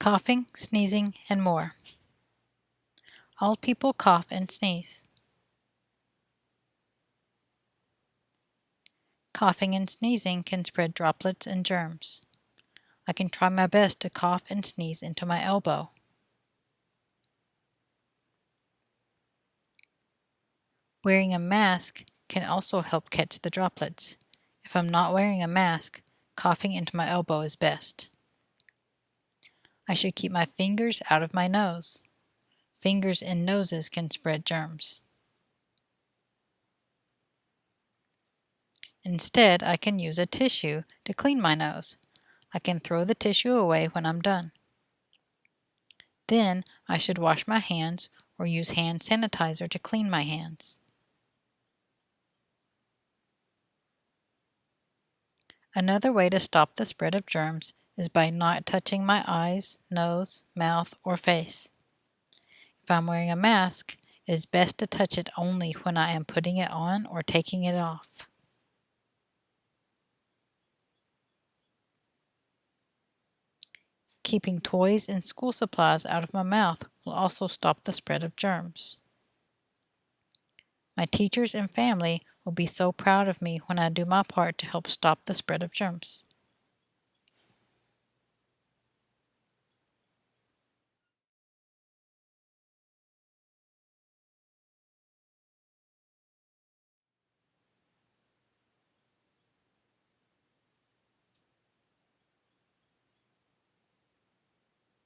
coughing, sneezing, and more. All people cough and sneeze. Coughing and sneezing can spread droplets and germs. I can try my best to cough and sneeze into my elbow. Wearing a mask can also help catch the droplets. If I'm not wearing a mask, coughing into my elbow is best. I should keep my fingers out of my nose. Fingers and noses can spread germs. Instead, I can use a tissue to clean my nose. I can throw the tissue away when I'm done. Then I should wash my hands or use hand sanitizer to clean my hands. Another way to stop the spread of germs is by not touching my eyes, nose, mouth, or face. If I'm wearing a mask, it is best to touch it only when I am putting it on or taking it off. Keeping toys and school supplies out of my mouth will also stop the spread of germs. My teachers and family will be so proud of me when I do my part to help stop the spread of germs.